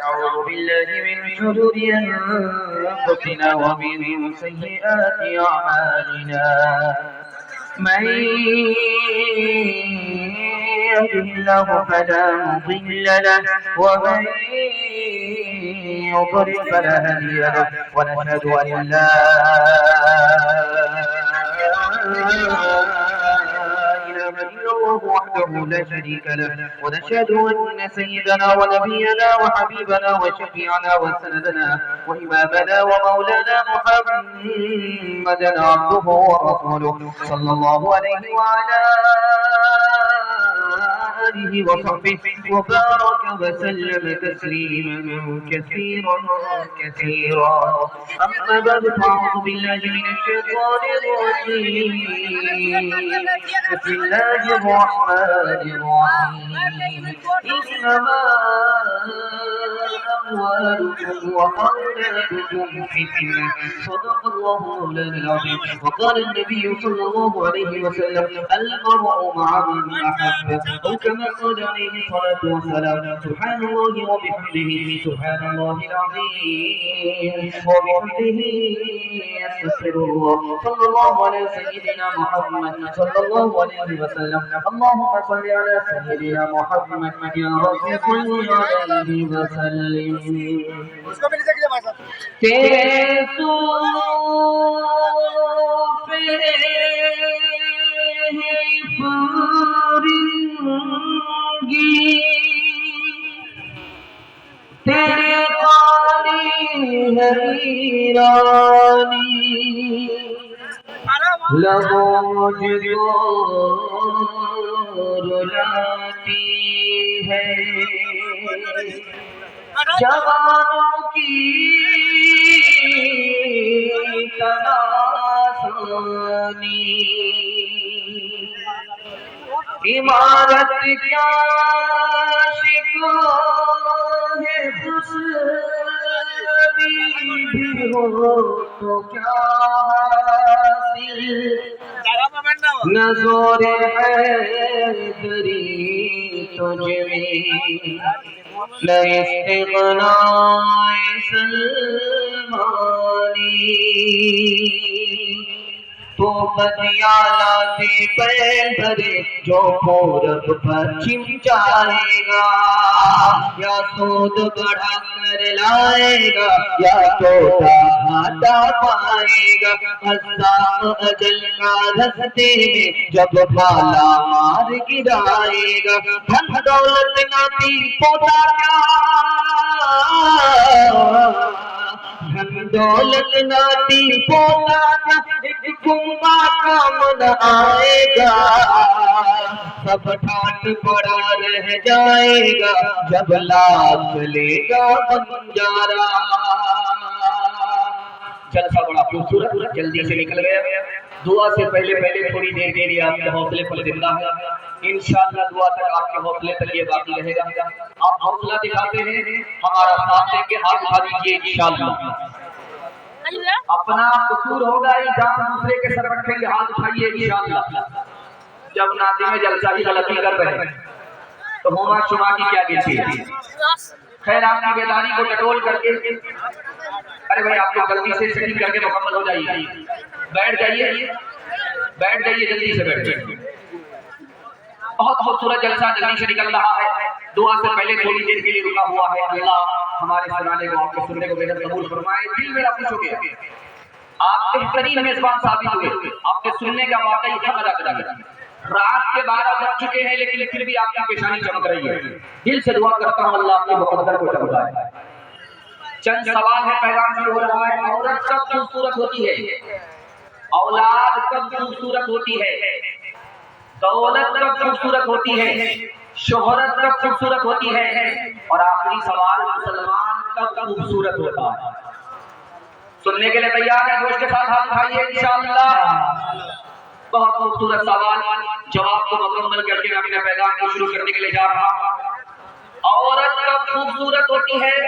نعوذ بالله من شرور أنفسنا ومن سيئات أعمالنا من يهده الله فلا مضل له ومن يضلل فلا هادي له ونشهد أن لا إله إلا الله وحده لا شريك له ونشهد أن سيدنا ونبينا وحبيبنا وشفيعنا وسندنا وإمامنا ومولانا محمدا عبده ورسوله صلى الله عليه وعلى آله وصحبه وبارك وسلم تسليما كثيرا كثيرا. أما بعد فأعوذ بالله من الشيطان الرجيم. بسم الله الرحمن الرحيم. إنما أموالكم وأولادكم فتنة. صدق الله مولانا العظيم. وقال النبي صلى الله عليه وسلم المرء مع من أحب أو كما قال عليه الصلاة والسلام. سبحان الله وبحمده سبحان الله العظيم وبحمده أستغفر الله. صلى الله على سيدنا محمد صلى الله عليه وسلم. اللهم صل على سيدنا محمد يا رب صل عليه وسلم. تیرے قاری ہے ایرانی لبوں جو رلاتی ہے جوانوں کی تناسانی عمارت کیا شکوہ ہے خسروی بھی ہو تو کیا حاصل نظور حیدری تجھ میں نہ استغناء سلمانی تو بدیالہ دے پیر بھرے جو پورب پچھم جائے گا یا سود بڑھا کر لائے گا یا چھوٹا گھاٹا پائے گا عذاب اجل کا رستے میں جب بھالا مار گرائے گا دھن دولت ناتی پوتا کیا دھن دولت ناتی پوتا کیا ایک گمبا کام نہ آئے گا سب ٹھاٹ پڑا رہ جائے گا جب لاکھ لے گا بنجارا. جلسہ بڑا خوبصورت جلدی سے نکل گیا. دعا سے پہلے تھوڑی دیر کے لیے آپ کے حوصلے پر زندہ ہے. انشاءاللہ دعا تک آپ کے حوصلے تک یہ باقی رہے گا. آپ حوصلہ دکھاتے ہیں ہمارا ساتھ دیں گے. ہاتھ اٹھا دیجیے انشاءاللہ. اپنا قصور ہوگا الزام دوسرے کے سر رکھیں گے. ہاتھ اٹھائیے انشاءاللہ. جب ناظم جلسہ کی غلطی کر رہے ہیں تو ہوما شما کی کیا گنتی ہے. خیر آپ کی بیداری کو ٹٹول کر کے ارے بھائی آپ کو غلطی سے صحیح کر کے مکمل ہو جائیے. بیٹھ جائیے جلدی سے بیٹھ جائیے. بہت خوبصورت جلسہ جلدی سے نکل رہا ہے. دعا سے پہلے تھوڑی دیر کے لیے رکا ہوا ہے. اللہ ہمارے سنانے کو آپ کے سننے کو بہتر قبول فرمائے. دل میرا خوش ہو گیا. آپ بہترین میزبان ثابت ہوئے. آپ کے سننے کا واقعی حق ادا کرا گیا. رات کے 12 بج چکے ہیں لیکن پھر بھی آپ کی پیشانی چمک رہی ہے. دل سے دعا کرتا ہوں اللہ آپ کے مقدر کو چمکائے. چند سوال ہے پیغام شروع ہو رہا ہے. عورت کب خوبصورت ہوتی ہے؟ اولاد کب خوبصورت ہوتی ہے؟ دولت کب خوبصورت ہوتی ہے؟ شہرت کب خوبصورت ہوتی ہے؟ اور آخری سوال مسلمان کب خوبصورت ہوتا ہے؟ سننے کے لیے تیار ہے؟ جوش کے ساتھ ہاتھ اٹھائیے انشاءاللہ. بہت خوبصورت سوال. جواب کو مکمل کر کے میں اپنے پیغام کو شروع کرنے کے لیے جا رہا ہوں. عورت کب خوبصورت ہوتی ہے؟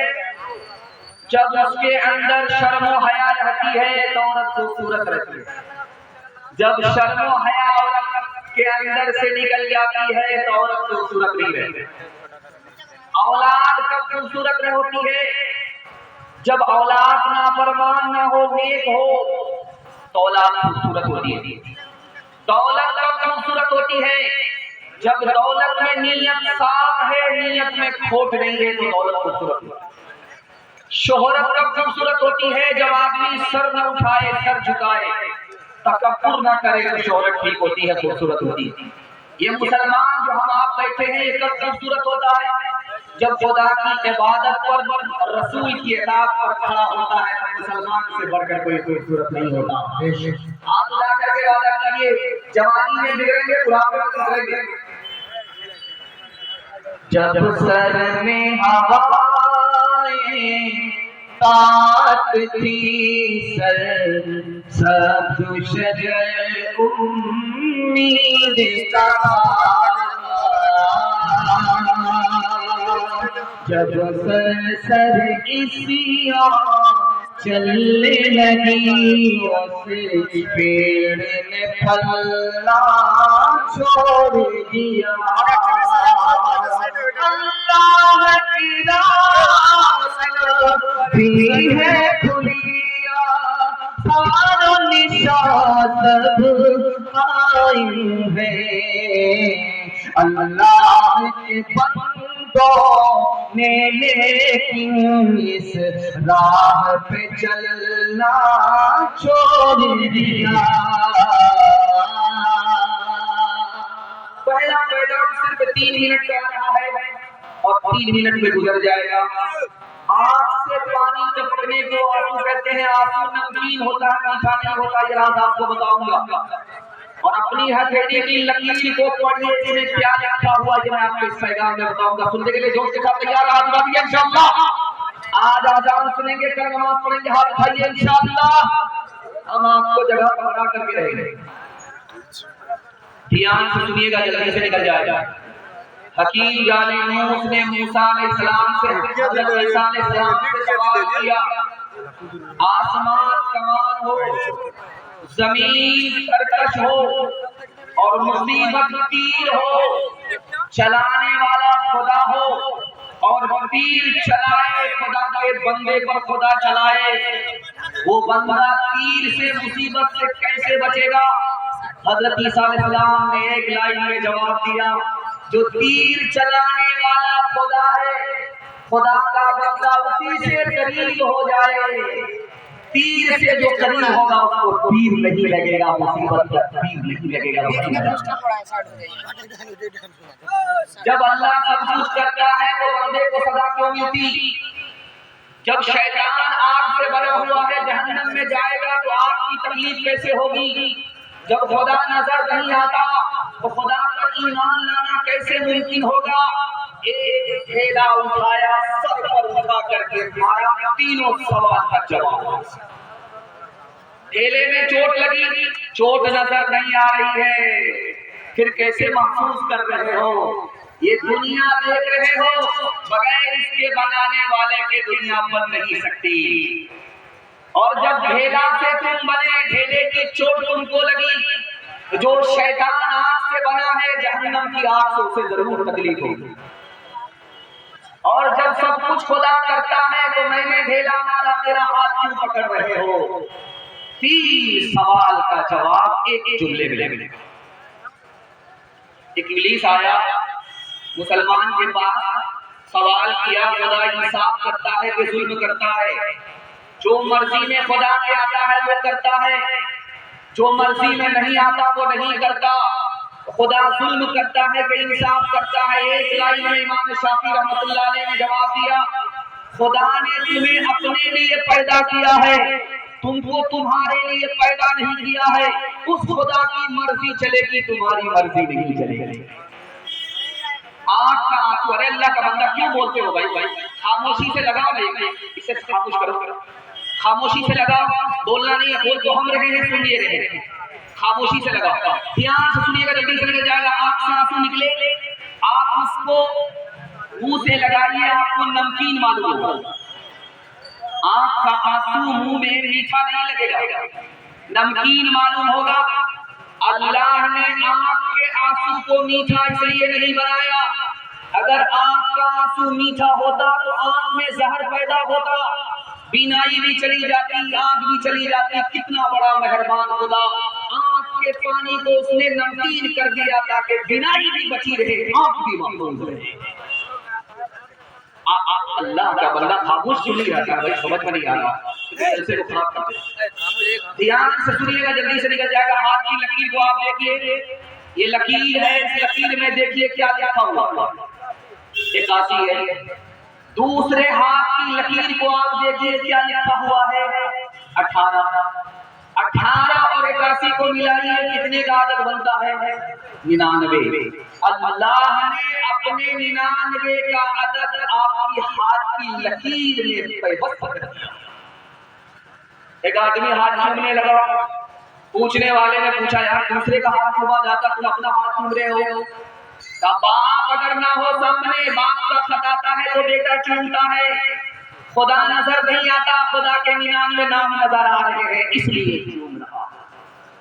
جب اس کے اندر شرم و حیا رہتی ہے تو عورت خوبصورت رہتی ہے. جب شرم و حیا عورت کے اندر سے نکل جاتی ہے تو عورت خوبصورت نہیں رہتی. اولاد کب خوبصورت نہ ہوتی ہے؟ جب اولاد نافرمان نہ ہو، نیک ہو تو اولاد خوبصورت ہوتی ہے۔ دولت کب خوبصورت ہوتی ہے؟ جب دولت میں نیت صاف ہے، نیت میں کھوٹ نہیں ہے تو دولت خوبصورت ہوتی ہے۔ شہرت کب خوبصورت ہوتی ہے؟ جب آدمی سر نہ اٹھائے، سر جھکائے، تکبر نہ کرے تو شہرت ٹھیک ہوتی ہے، خوبصورت ہوتی ہے۔ یہ مسلمان جو ہم آپ بیٹھے ہیں، یہ کب خوبصورت ہوتا ہے؟ جب خدا کی عبادت پر، رسول کی اطاعت پر کھڑا ہوتا ہے تو مسلمان سے بڑھ کر کوئی خوبصورت نہیں ہوتا۔ آپ جا کر کے وعدہ کیجیے، جوانی میں بگڑیں گے، بڑھاپے میں سدھریں گے۔ جب سر میں ہوائیں طاعت تھی، سبز شجر امید کا، جب سر اسیاں چلنے لگی، اس پیڑ نے پھلنا چھوڑ دیا۔ اللہ کی راہ بھی ہے کھلیا، سارا نشاط قائم ہے، اللہ کے بندوں نے لیکن اس راہ پہ چلنا چھوڑ دیا۔ پہلا پیغام صرف 3 منٹ کا رہا ہے اور 3 منٹ میں گزر جائے گا۔ آنکھ سے پانی ٹپکنے کو آنسو کہتے ہیں۔ آنسو نمکین ہوتا ہے، میٹھا نہیں ہوتا، یہ راز آپ کو بتاؤں گا۔ اور اپنی ہتھیلی کی لکیر کو پڑھیے، اس میں کیا لکھا ہوا ہے، میں آپ کو اس پیغام میں بتاؤں گا۔ سننے کے لیے جوش کے ساتھ تیار آج بات انشاءاللہ۔ آج آزان سنیں گے، کل نماز پڑھیں گے، ہاتھ اٹھائیے انشاءاللہ۔ ہم آپ کو جگہ پر بنا کر کے رہیں گے، دھیان سے سنیے گا، جلدی سے نکل جائے گا۔ حکیم جالینوس نے موسیٰ علیہ السلام سے، حضرت عیسیٰ علیہ السلام سے سوال کیا، آسمان کمان ہو، زمین ترکش ہو اور مصیبت تیر ہو، چلانے والا خدا ہو اور تیر چلائے، خدا کے بندے پر خدا چلائے، وہ بندہ تیر سے، مصیبت سے کیسے بچے گا؟ حضرت عیسیٰ علیہ السلام نے ایک لائن میں جواب دیا، جو تیر چلانے والا خدا ہے، خدا کا بندہ اسی سے قریب ہو جائے، تیر سے جو قریب ہوگا اس کو تیر نہیں لگے گا، مصیبت کا تیر نہیں لگے گا۔ جب اللہ سب کچھ کرتا ہے تو بندے کو سزا کیوں ملتی؟ جب شیطان آگ سے بنا ہوا ہے، جہنم میں جائے گا تو آگ کی تکلیف کیسے ہوگی؟ جب خدا نظر نہیں آتا تو خدا پر ایمان لانا کیسے ممکن ہوگا؟ ایک ڈھیلا اٹھایا، سر پر اٹھا کر کے مارا، تینوں سوال کا جواب۔ ڈھیلے میں چوٹ لگی، چوٹ نظر نہیں آ رہی ہے، پھر کیسے محسوس کر رہے ہو؟ یہ دنیا دیکھ رہے ہو، بغیر اس کے بنانے والے کے دنیا بن نہیں سکتی۔ اور جب ڈھیلا سے تم بنے، ڈھیلے کی چوٹ تم کو لگی، جو شیطان آگ سے بنا ہے، جہنم کی آگ سے اسے ضرور تکلیف ہوگی۔ اور جب سب کچھ خدا کرتا ہے تو میں نے ڈھیلا مارا، میرا ہاتھ کیوں پکڑ رہے ہو؟ 3 سوال کا جواب ایک جملے میں لے۔ ایک ابلیس آیا مسلمان کے پاس، سوال کیا، خدا انصاف کرتا ہے کہ ظلم کرتا ہے؟ جو مرضی میں خدا کے آتا ہے وہ کرتا ہے، جو مرضی میں نہیں آتا وہ نہیں کرتا۔ خدا ظلم کرتا ہے کہ انصاف کرتا ہے؟ ایک لائن میں امام شافعی رحمۃ اللہ علیہ نے جواب دیا، خدا نے تمہیں اپنے لیے پیدا کیا ہے، تم کو تمہارے لیے پیدا نہیں کیا ہے۔ اس خدا کی مرضی چلے گی، تمہاری مرضی نہیں چلے گی۔ آنکھ کا آنسو، ارے اللہ کا بندہ کیوں بولتے ہو بھائی؟ خاموشی سے لگاؤ، نہیں اسے خاموش کرو، خاموشی سے لگاؤ، بولنا نہیں ہے، بول تو ہم رہے ہیں، سنیے رہے ہیں، خاموشی سے لگاؤ، دھیان سے سنیے گا، جلدی سے نکل جائے گا۔ آنکھ سے آنسو نکلے، آپ اس کو منہ سے لگائیے، آپ کو نمکین معلوم ہوگا۔ آنکھ کا آنسو منہ میں میٹھا نہیں لگے گا، نمکین معلوم ہوگا۔ اللہ نے آنکھ کے آنسو کو میٹھا اس لیے نہیں بنایا، اگر آنکھ کا آنسو میٹھا ہوتا تو آنکھ میں زہر پیدا ہوتا، بینائی بھی چلی جاتی، آنکھ بھی چلی جاتی۔ کتنا بڑا مہربان خدا، آنکھ کے پانی کو اس نے نمکین کر دیا تاکہ بینائی بھی بچی رہے، آنکھ بھی محفوظ رہے۔ اللہ کا بندہ خاموش کیوں نہیں رہتا بھائی؟ سمجھ میں نہیں آ رہا، ایسے کو خراب کرتے ہیں۔ دھیان سے سنیے گا، جلدی سے نکل جائے گا۔ ہاتھ کی لکیر کو آپ دیکھیے، یہ لکیر ہے، اس لکیر میں دیکھیے کیا لکھا ہوا، ایک آسی ہے۔ دوسرے ہاتھ کی لکیر کو آپ دیکھیے کیا لکھا ہوا ہے، 18۔ 18 اور 81 کو ملائیے کتنے کا عدد بنتا ہے؟ 99۔ اللہ نے اپنے 99 کا عدد آپ کی ہاتھ کی لکیر میں پیوست کر دیا۔ ایک آدمی ہاتھ چومنے لگا، پوچھنے والے نے پوچھا یار دوسرے کا ہاتھ چوما جاتا تم اپنا ہاتھ چوم رہے ہو؟ باپ اگر نہ ہو سامنے، باپ کا خطاتا ہے تو بیٹا چومتا ہے۔ خدا نظر نہیں آتا، خدا کے 99 نام نظر آ رہے ہیں اس لیے چوم رہا۔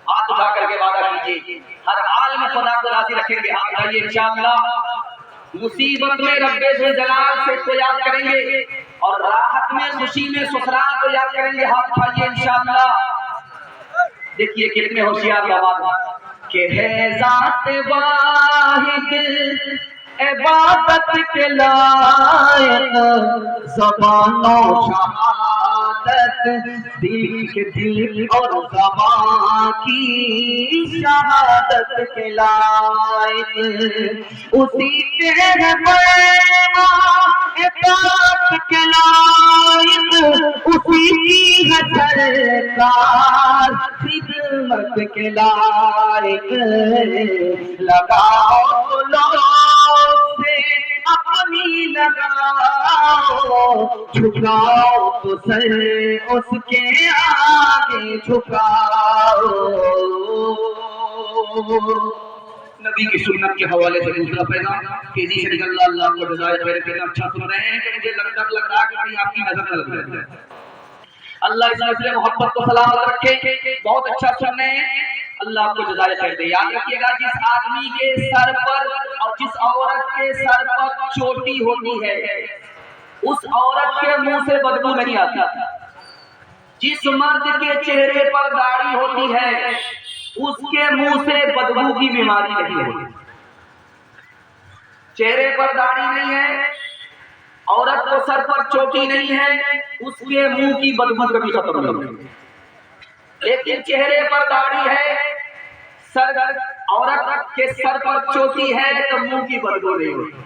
ہاتھ اٹھا کر کے وعدہ کیجیے ہر حال میں خدا کو راضی رکھیں گے۔ ہاتھ اٹھائیے انشاءاللہ۔ مصیبت میں رب ذوالجلال سے کو یاد کریں گے اور راحت میں، خوشی میں سسرال کو یاد کریں گے۔ ہاتھ اٹھائیے انشاءاللہ۔ دیکھیے کتنے ہوشیار بات کہ ہے ذات واحد عبادت کے لائق، زبان و شہادت دل کے دل اور زبان کی شہادت کے لائق، اسی کے اطاعت کے لائق، اسی کی ہے سرکار خدمت کے لائق، لگاؤ لو سے اپنی لگاؤ، جھکاؤ تو سر اس کے آگے جھکاؤ۔ نبی کی سنت کے حوالے سے دوسرا پیغام تیزی سے نکل رہا، اللہ کو جزائے خیر کتنا اچھا سن رہے ہیں کہ مجھے لگ رہا کہ کہیں آپ کی نظر نہ لگ جائے۔ اللہ اس سلسلے محبت کو سلامت رکھے، بہت اچھا سن رہے ہیں، اللہ کو جزائے خیر دے۔ یاد رکھیے گا جس آدمی کے سر پر اور جس عورت کے سر پر چوٹی ہوتی ہے اس عورت کے منہ سے بدبو نہیں آتی، جس مرد کے چہرے پر داڑھی ہوتی ہے اس کے منہ سے بدبو کی بیماری نہیں ہوتی۔ چہرے پر داڑھی نہیں ہے، عورت کو سر پر چوٹی نہیں ہے، اس کے منہ کی بدبو کبھی ختم نہیں ہوتی۔ لیکن چہرے پر داڑھی ہے، عورت کے سر پر چوٹی ہے تو منہ کی بدبو نہیں ہوتی۔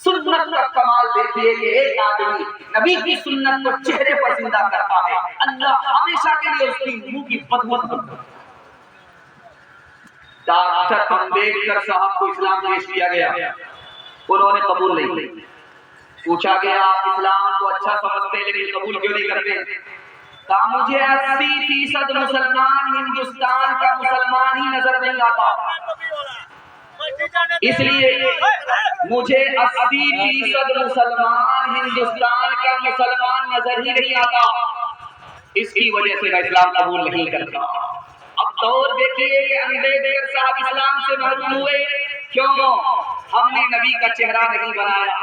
سنت کا کمال دیکھیے کہ ایک آدمی نبی کی سنت کو چہرے پر زندہ کرتا ہے، اللہ ہمیشہ کے لیے اس کی منہ کی بدبو ختم۔ ڈاکٹر امبیڈکر صاحب کو اسلام پیش کیا گیا، انہوں نے قبول نہیں۔ پوچھا گیا آپ اسلام کو اچھا سمجھتے لیکن قبول کیوں نہیں کرتے؟ کہا مجھے 80% مسلمان ہندوستان کا مسلمان ہی نظر نہیں آتا، اس لیے مجھے 80% مسلمان ہندوستان کا مسلمان نظر ہی نہیں آتا، اس کی وجہ سے میں اسلام قبول نہیں کرتا۔ اب دور دیکھیے کہ امبیڈکر صاحب اسلام سے محروم ہوئے، کیوں؟ ہم نے نبی کا چہرہ نہیں بنایا،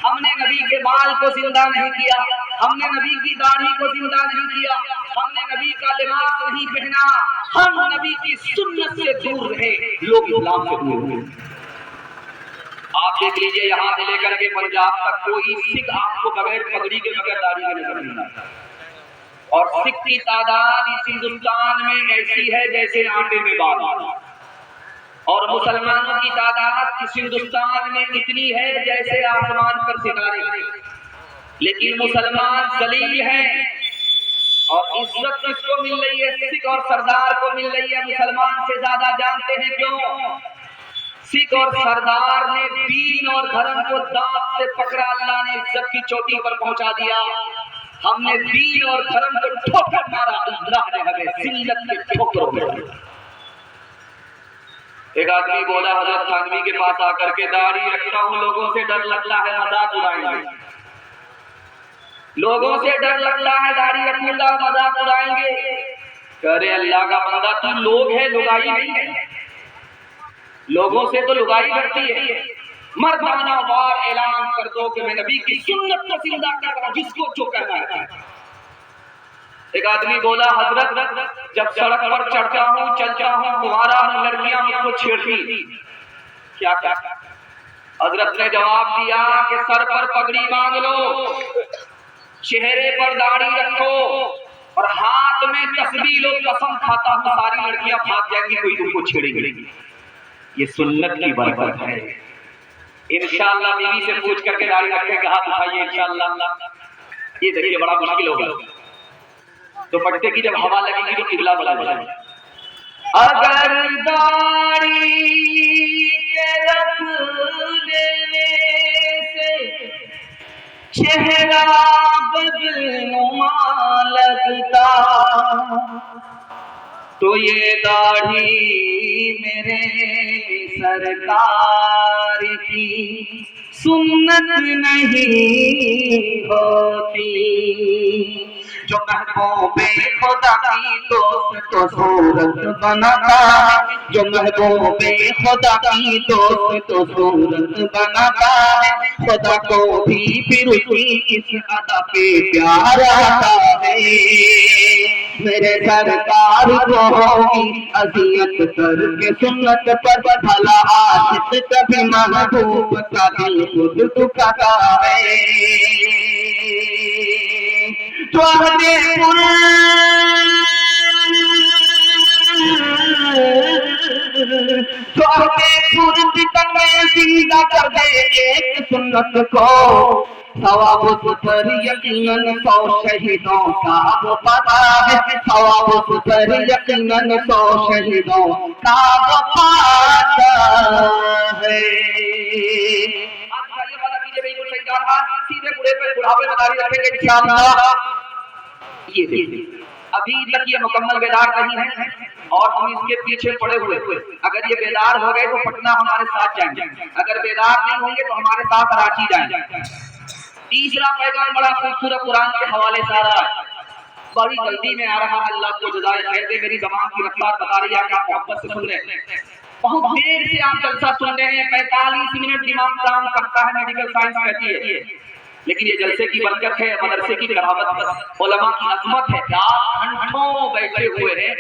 ہم نے نبی کے بال کو زندہ نہیں کیا، ہم نے نبی کی داڑھی کو زندہ نہیں کیا، ہم نے نبی کا لباس نہیں پہنا، ہم نبی کی سنت سے دور رہے، لوگ اسلام سے دور ہوئے۔ آپ دیکھ لیجئے یہاں سے لے کر کے پنجاب تک کوئی سکھ آپ کو بغیر پگڑی کے بغیر داڑھی کے نظر نہیں آتا، اور سکھ کی تعداد اس ہندوستان میں ایسی ہے جیسے آٹے میں بال، اور مسلمانوں کی تعداد اس ہندوستان میں اتنی ہے جیسے آسمان پر ستارے، لیکن مسلمان ذلیل ہیں اور عزت کس کو مل رہی ہے؟ سکھ اور سردار کو مل رہی ہے، مسلمان سے زیادہ جانتے ہیں کیوں؟ سکھ اور سردار نے دین اور دھرم کو دانت سے پکڑا، اللہ نے عزت کی چوٹی پر پہنچا دیا، ہم نے دین اور دھرم کو ٹھوکر مارا، اللہ نے ہمیں ذلت کے ٹھوکروں میں ڈالا۔ ایک آدمی بولا حضرت تھانوی کے پاس آ کر کے داڑھی رکھتا ہوں لوگوں سے ڈر لگتا ہے مذاق اڑائیں گے، لوگوں سے ڈر لگتا ہے داڑھی رکھنے کا مذاق اڑائیں گے۔ کہہ رہے اللہ کا بندہ تو لوگ ہے، لگائی نہیں ہے، لوگوں سے تو لگائی ڈرتی ہے، مردانہ وار اعلان کر دو کہ میں نبی کی سنت کو زندہ کر رہا ہوں، جس کو جو کہنا ہے۔ ایک آدمی بولا حضرت جب سڑک پر چڑھتا ہوں چلتا ہوں تمہارا ہوں لڑکیاں مجھ کو چھیڑتی، کیا کیا؟ حضرت نے جواب دیا کہ سر پر پگڑی باندھ لو، چہرے پر داڑھی رکھو اور ہاتھ میں تسبیح لو، قسم کھاتا ہوں ساری لڑکیاں بھاگ جائیں گی، کوئی تم کو چھیڑے گی۔ یہ سنت کی برکت ہے۔ انشاءاللہ بیوی سے پوچھ کر کے داڑھی رکھنے کا ہاتھ اٹھائیے انشاءاللہ۔ یہ دیکھیے بڑا مشکل ہوگا، دوپٹے کی جب ہوا لگے گی تو قبلہ بدل جائے گا۔ اگر داڑھی کے رکھ دینے سے چہرہ بدنما لگتا تو یہ داڑھی میرے سرکار کی سنت نہیں ہوتی۔ جو محبوب خدا کی دوست تو صورت بناتا ہے، جو محبوب خدا کی دوست تو صورت بناتا ہے، خدا کو بھی پھر اس ادا پہ پیار آتا ہے۔ میرے سرکار کو ہوگی اذیت کر کے سنت پر، بھلا عاشق کبھی محبوب کا دل خود دکھاتا ہے۔ تو میں زندہ کر دے ایک سنت کو، ثواب اس پر یقیناً 100 شہیدوں کا وہ پاتا ہے، ثواب اس پر یقیناً 100 شہیدوں کا وہ پاتا ہے۔ یہ دیکھیں ابھی تک یہ مکمل بیدار نہیں ہے اور ہم اس کے پیچھے پڑے ہوئے، اگر یہ بیدار ہو گئے تو پٹنہ ہمارے ساتھ جائیں گے، اگر بیدار نہیں ہوں گے تو ہمارے ساتھ کراچی جائیں گے۔ تیسرا پیغام بڑا خوبصورت قرآن کے حوالے سے آ رہا ہے، بڑی جلدی میں آ رہا ہے، اللہ کو جزائے خیر دے، میری زبان کی رفتار بتا رہی ہے کہ آپ محبت سے سن رہے ہیں، بہت دیر سے آپ جلسہ سن رہے ہیں، 45 منٹ دماغ کام کرتا ہے، میڈیکل سائنس کہتی ہے، لیکن یہ جلسے کی برکت ہے، مدرسے کی کرامت ہے، علماء کی عظمت ہے کہ آپ گھنٹوں بیٹھے ہوئے ہیں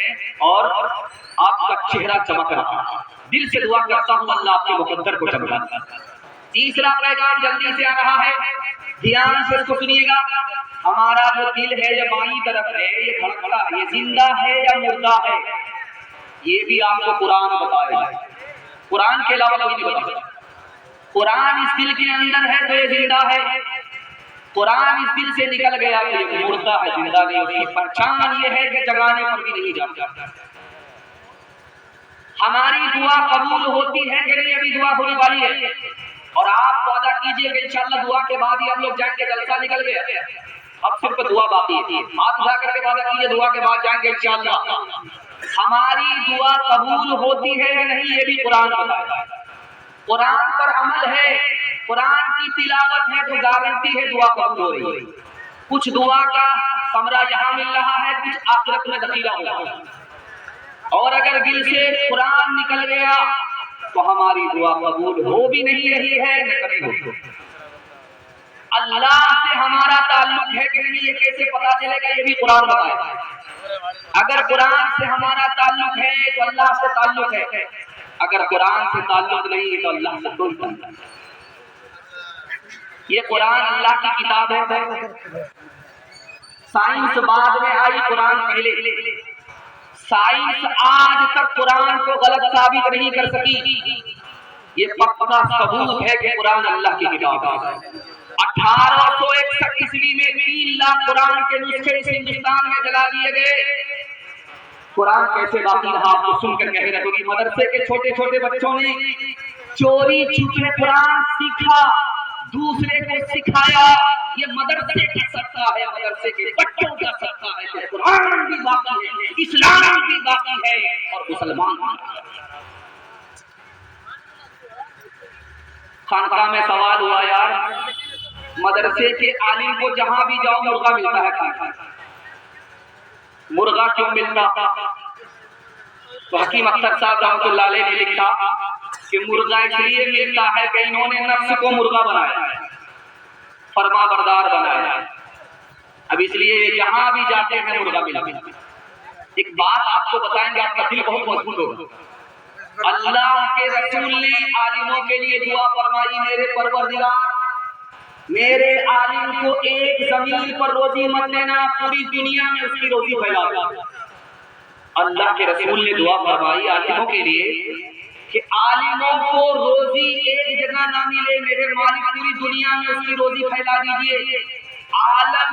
اور آپ کا چہرہ چمک رہا ہے۔ دل سے دعا کرتا ہوں اللہ آپ کے مقدر کو چمکا۔ تیسرا پیغام جلدی سے آ رہا ہے، دھیان سے اس کو سنیے گا۔ ہمارا جو دل ہے یہ بائیں طرف ہے، یہ دھڑکتا ہے، یہ زندہ ہے یا مردہ ہے، یہ بھی آپ کو قرآن بتائے گا، قرآن کے علاوہ کوئی نہیں بتا۔ قرآن اس دل کے اندر ہے تو یہ زندہ ہے، قرآن اس دل سے نکل گیا تو یہ مردہ ہے، زندہ نہیں۔ اس کی پہچان یہ ہے کہ جگانے پر بھی نہیں جاتا۔ ہماری دعا قبول ہوتی ہے کہ نہیں، ابھی دعا ہونے والی ہے، اور آپ وعدہ کیجئے کہ انشاءاللہ دعا کے بعد ہی ہم لوگ جائیں گے، جلسہ نکل گیا، اب صرف دعا باقی ہے۔ ہاتھ اٹھا کر کے وعدہ کیجئے دعا کے بعد جائیں گے انشاءاللہ۔ ہماری دعا قبول ہوتی ہے یا نہیں یہ بھی قرآن بتاتا ہے۔ قرآن پر عمل ہے، قرآن کی تلاوت ہے تو گارنٹی ہے دعا قبول ہو رہی ہے۔ کچھ دعا کا ثمرہ یہاں مل رہا ہے، کچھ آخرت میں ذخیرہ ہو رہا ہے، اور اگر دل سے قرآن نکل گیا تو ہماری دعا قبول ہو بھی نہیں رہی ہے نہ کبھی ہو۔ اللہ سے ہمارا تعلق ہے کہ نہیں یہ کیسے پتا چلے گا، یہ بھی قرآن بتائے گا۔ اگر قرآن سے ہمارا تعلق ہے تو اللہ سے تعلق ہے، اگر قرآن سے تعلق نہیں تو اللہ سے کوئی تعلق نہیں۔ یہ قرآن اللہ کی کتاب ہے، سائنس بعد میں آئی، قرآن پہلے۔ سائنس آج تک قرآن کو غلط ثابت نہیں کر سکی، یہ پکا ثبوت ہے کہ قرآن اللہ کی کتاب ہے۔ 1861 عیسوی میں 3 لاکھ قرآن کے نسخے اس ہندوستان میں جلا دیے گئے۔ قرآن کیسے باقی رہا آپ کو سن کر کہہ رہے ہوگی، مدرسے کے چھوٹے چھوٹے بچوں نے چوری چھپے قرآن سیکھا، دوسرے کو سکھایا، یہ مدرسے کا صدقہ ہے، مدرسے کے بچوں کا صدقہ ہے کہ قرآن بھی باقی ہے، اسلام بھی باقی ہے اور مسلمان بھی باقی ہے۔ خانقاہ میں سوال ہوا یار، مدرسے کے عالم کو جہاں بھی جاؤ مرغا ملتا ہے کھانا، مرغا کیوں ملتا؟ تو حکیم اختر صاحب رحمۃ اللہ علیہ نے لکھا کہ مرغا اس لیے ملتا ہے کہ انہوں نے نفس کو مرغا بنایا ہے، فرما بردار بنایا ہے، اب اس لیے جہاں بھی جاتے ہیں مرغا ملتا ہے۔ ایک بات آپ کو بتائیں گے، آپ کا دل بہت مضبوط ہوگا۔ اللہ کے رسول نے عالموں کے لیے دعا فرمائی، میرے پروردگار میرے عالم کو ایک زمین پر روزی مت دینا، پوری دنیا میں اس کی روزی پھیلا دو۔ اللہ کے رسول نے دعا فرمائی عالموں کے لیے کہ عالموں کو روزی ایک جگہ نہ ملے، میرے مالک پوری دنیا میں اس کی روزی پھیلا دیجئے، عالم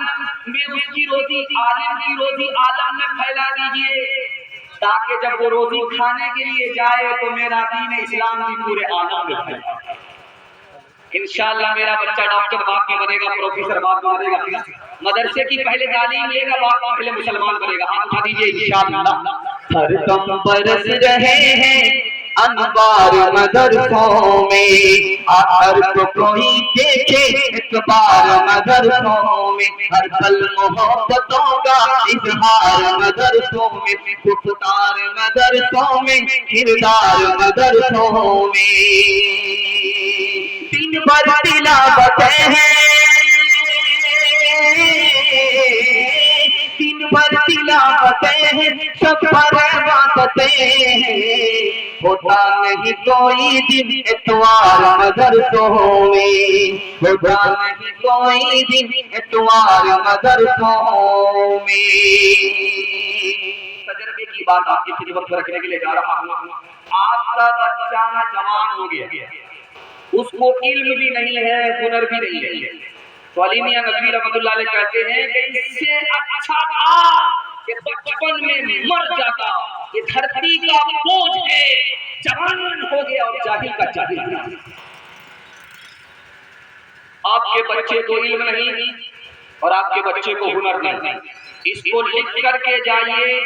میں اس کی روزی، عالم کی روزی عالم میں پھیلا دیجئے، تاکہ جب وہ روزی کھانے کے لیے جائے تو میرا دین اسلام بھی پورے عالم میں پھیلے۔ انشاءاللہ میرا بچہ ڈاکٹر بعد میں بنے گا، پروفیسر بعد میں بنے گا، مدرسے کی پہلے تعلیم لے گا، بعد میں پہلے مسلمان بنے گا۔ ہاتھ اٹھا دیجیے انشاءاللہ۔ ہر دم برس رہے ہیں انوار مدرسوں میں، ہر کو کوئی دیکھے ایک بار مدرسوں میں، ہر پل محبتوں کا اظہار مدرسوں میں، گفتار مدرسوں میں، کردار مدرسوں میں، دن بھر تلاوتیں ہیں، دن بھر تلاوتیں ہیں، سب پر عبادتیں ہیں، ہوتا نہیں کوئی دن اتوار مدرسوں میں، ہوتا نہیں کوئی دن اتوار مدرسوں میں۔ تجربے کی بات آپ کی خدمت میں رکھنے کے لیے جا رہا ہوں۔ آپ کا بچہ جوان ہو گیا، اس کو علم بھی نہیں ہے، ہنر بھی نہیں ہے، تو علی میاں ندوی رحمۃ اللہ علیہ کہتے ہیں کہ اس سے اچھا تھا کہ بچپن میں مر جاتا، یہ دھرتی کا بوجھ ہے، جوان ہو گیا اور جاہل کا جاہل۔ آپ کے بچے کو علم نہیں اور آپ کے بچے کو ہنر نہیں، اس کو لکھ کر کے جائیے،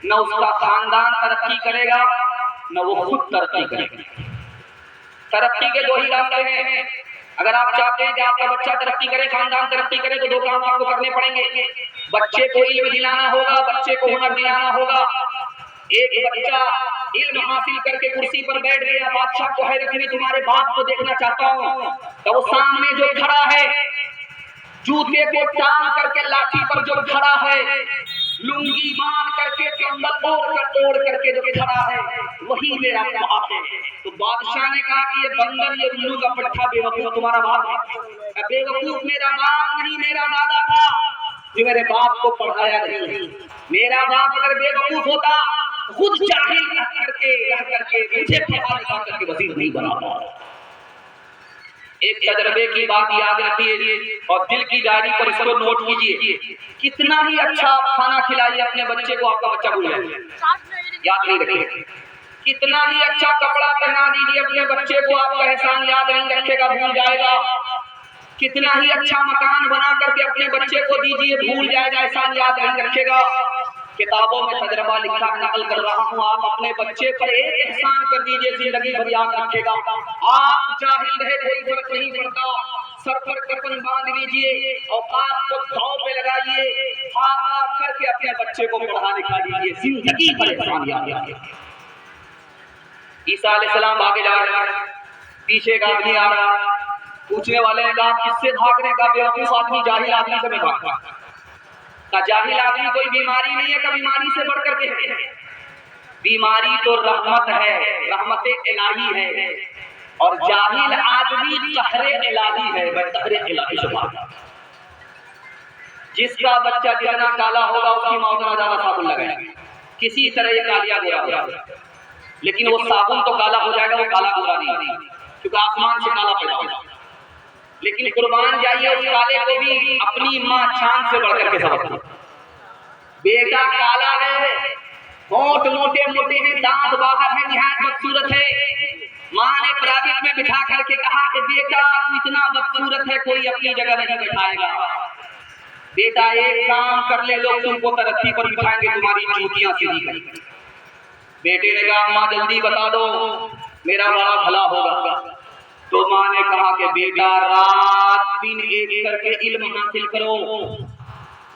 نہ اس کا خاندان ترقی کرے گا نہ وہ خود ترقی کرے گا۔ ترقی کے دو ہی راستے ہیں، اگر آپ چاہتے ہیں کہ آپ کا بچہ ترقی کرے، خاندان ترقی کرے، تو دو کام آپ کو کرنے پڑیں گے، بچے کو علم دلانا ہوگا، بچے کو ہنر دلانا ہوگا۔ ایک بچہ علم حاصل کر کے کرسی پر بیٹھ گیا، بادشاہ کو حیرت ہوئی، تمہارے باپ کو دیکھنا چاہتا ہوں، تو وہ سامنے جو کھڑا ہے، جوتے کو ٹانگ کر کے لاٹھی پر جو کھڑا ہے، لنگی باندھ کر کے کمبل اوڑھ کر کے جو کھڑا ہے، وہی میرا باپ ہے۔ تو بادشاہ نے کہا کہ یہ بندر، یہ الو کا پٹھا بے وقوف تمہارا باپ ہے؟ بے وقوف میرا باپ نہیں، میرا دادا تھا جو میرے باپ کو پڑھایا نہیں۔ میرا باپ اگر بے وقوف ہوتا، خود جاہل رہ کر کے مجھے پڑھا لکھا کر کے وزیر نہیں بناتا۔ ایک تجربے کی بات یاد رکھیے اور دل کی ڈائری پر اس کو نوٹ کیجیے، کتنا ہی اچھا کھانا کھلائیے اپنے بچے کو، آپ کا بچہ بھول جائے، یاد نہیں رکھے، کتنا ہی اچھا کپڑا پہنا دیجیے اپنے بچے کو، آپ کا احسان یاد نہیں رکھے گا، بھول جائے گا، کتنا ہی اچھا مکان بنا کر کے اپنے بچے کو دیجیے، بھول جائے گا، احسان یاد نہیں رکھے گا۔ کتابوں میں تجربہ لکھا نقل کر رہا ہوں، آپ اپنے بچے پر ایک احسان کر دیجئے، زندگی بھر یاد رکھے گا۔ آپ جاہل رہے کوئی فرق نہیں پڑتا، سر پر کفن باندھ لیجئے، اوقات کو داؤ پہ لگائیے، ہاتھ کر کے اپنے بچے کو پڑھا لکھا دیجئے، زندگی بھر احسان یاد رکھے۔ عیسیٰ علیہ السلام آگے جا رہے ہیں، پیچھے کا آدمی آ رہا، پوچھنے والے نے کہا کس سے بھاگ رہے؟ کا بیوقوف آدمی جاہل آدمی سے میں بھاگ رہا۔ کا جاہل آدمی کوئی بیماری نہیں ہے، کہ بیماری سے بڑھ کر کے ہے، بیماری تو رحمت ہے، رحمت الہی ہے، اور جاہل آدمی قہر الہی ہے، میں قہر الہی سے بھاگ رہا۔ جس کا بچہ جتنا کالا ہوگا اس کی موت نہ زیادہ صابن لگائے، کسی طرح یہ کالیا گورا ہوگا، لیکن وہ صابن تو کالا ہو جائے گا، وہ کالا گورا نہیں، کیونکہ آسمان سے کالا پیدا ہوگا۔ لیکن قربان جائیے اس کالے کو بھی اپنی ماں چاند سے بڑھ کر کے سمجھتی، بیٹا کالا ہے، ہونٹ موٹے موٹے ہیں، دانت باہر ہے، نہایت بدصورت ہے، ماں نے پرائیویٹ میں بٹھا کر کے کہا کہ بیٹا اتنا بدصورت ہے کوئی اپنی جگہ نہیں بٹھائے گا، بیٹا ایک کام کر لے، لوگ تم کو ترقی پر بٹھائیں گے، تمہاری چوٹیاں سیدھی کریں گے۔ بیٹے نے کہا ماں جلدی بتا دو میرا بڑا بھلا ہوگا، تو ماں نے کہا کہ بیٹا رات دن ایک کر کے علم حاصل کرو،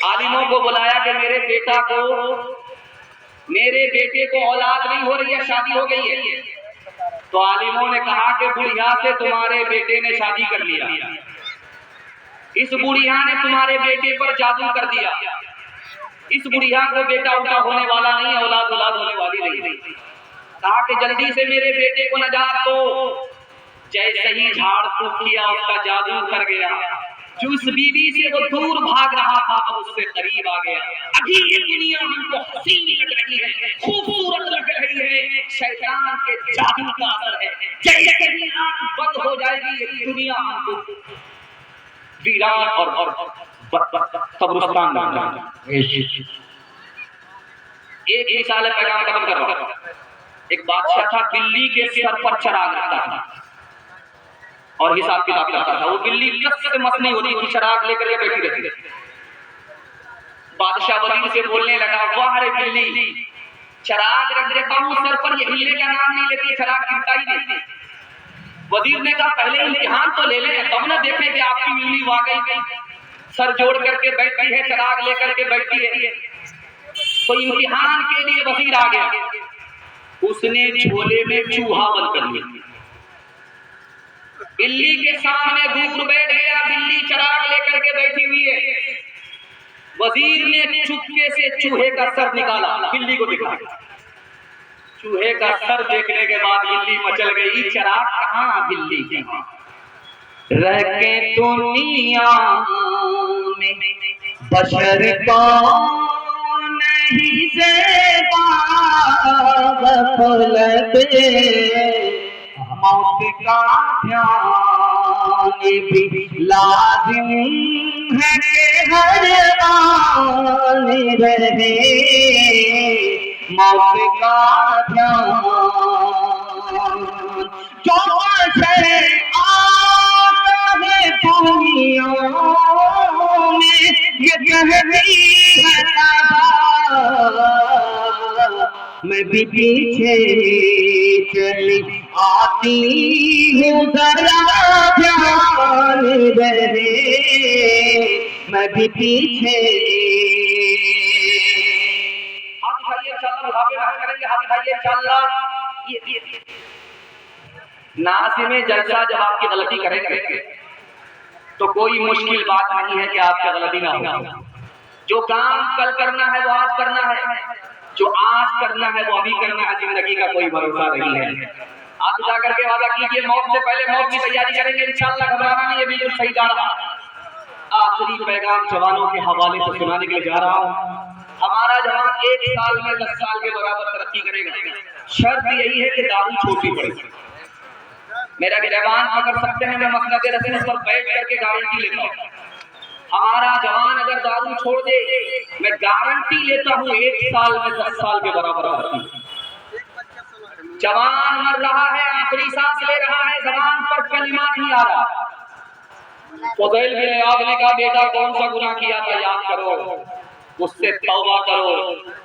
عالموں کو بلایا کہ میرے بیٹے کو اولاد نہیں ہو رہی ہے، شادی ہو گئی ہے۔ تو عالموں نے کہا کہ بڑھیا سے تمہارے بیٹے نے شادی کر لیا، اس بڑھیا نے تمہارے بیٹے پر جادو کر دیا، اس بڑھیا کو بیٹا اٹھا ہونے والا نہیں ہے، اولاد ہونے والی نہیں۔ کہا کہ جلدی سے میرے بیٹے کو نجات دو۔ جیسے ہی جھاڑ پھونک کیا اس کا جادو کر گیا، جو اس بیوی سے وہ دور بھاگ رہا تھا اب اس سے قریب آ گیا۔ ابھی یہ دنیا ہم کو حسین لگ رہی ہے، خوبصورت لگ رہی ہے، شیطان کے جادو کا اثر ہے۔ جیسے ہی آنکھ بند ہو جائے گی یہ دنیا ہم کو ویران اور قبرستان بن جائے گی۔ ایک مثال پیغام ختم کر رہا ہوں۔ ایک بادشاہ تھا، بلی کے سر پر چراغ رکھتا تھا اور حساب کتاب کرتا تھا۔ وہ بلی کس سے مت نہیں ہوتی، چراغ لے کر کے بیٹھی رہتی۔ بادشاہ وزیر سے بولنے لگا، واہ رے بلی، چراغ رکھ دیتا ہوں سر پر، یہ ہلنے کا نام نہیں لیتی، چراغ گرتا ہی نہیں۔ وزیر نے کہا پہلے امتحان تو لے لیں، تب نہ دیکھیں کہ آپ کی بلی واقعی سر جوڑ کر کے بیٹھتی ہے، چراغ لے کر کے بیٹھتی ہے۔ تو امتحان کے لیے وزیر آ گیا، اس نے جھولے میں چوہا بند کر لیا، بلی کے سامنے دور بیٹھ گیا، بلی چراغ لے کر کے بیٹھی ہوئی ہے۔ وزیر نے چپکے سے چوہے کا سر نکالا، بلی کو دکھایا۔ چوہے کا سر دیکھنے کے بعد بلی مچل گئی، چراغ کہاں بلی کہاں، رہ کے دنیا میں بشر کو نہیں زیبا غفلت، موت کا دھیان بھی لازم ہے کہ ہر آن رہے، موت کا دھیان جو بشر آتا ہے دنیا میں، یہ کہتی ہے میں بھی پیچھے چلی آتی ہوں، ذرا دھیان رہے، میں بھی پیچھے۔ ہاتھ اٹھائیے انشاءاللہ، مقابلے رہا کریں گے، ہاتھ اٹھائیے انشاءاللہ۔ ناظم جلسہ جب آپ کی غلطی کریں گے تو کوئی مشکل بات نہیں ہے کہ آپ سے غلطی نہ ہو۔ جو کام کل کرنا ہے وہ آج کرنا ہے، جو آج کرنا ہے وہ ابھی کرنا ہے، زندگی کا کوئی بھروسہ نہیں ہے۔ آپ جا کر کے وعدہ کیجئے موت سے پہلے موت کی تیاری کریں گے انشاءاللہ، گھبرانا نہیں ہے، بالکل صحیح جا رہا۔ آخری پیغام جوانوں کے حوالے سے سنانے کے لیے جا رہا ہوں۔ ہمارا جوان 1 سال میں 10 سال کے برابر ترقی کرے گا، شرط یہی ہے کہ دارو چھوٹی پڑے۔ میرا جوان پکڑ سکتے ہیں، میں مسند رسول پر بیٹھ کر کے گارنٹی لیتا ہوں، ہمارا جوان اگر دارو چھوڑ دے میں گارنٹی لیتا ہوں 1 سال میں 10 سال کے برابر ترقی۔ جوان مر رہا ہے، آخری سانس لے رہا ہے، زبان پر کلمہ نہیں آ رہا۔ فضیل بن عیاض نے کہا بیٹا کون سا گناہ کیا تھا یاد کرو، اس سے توبہ کرو،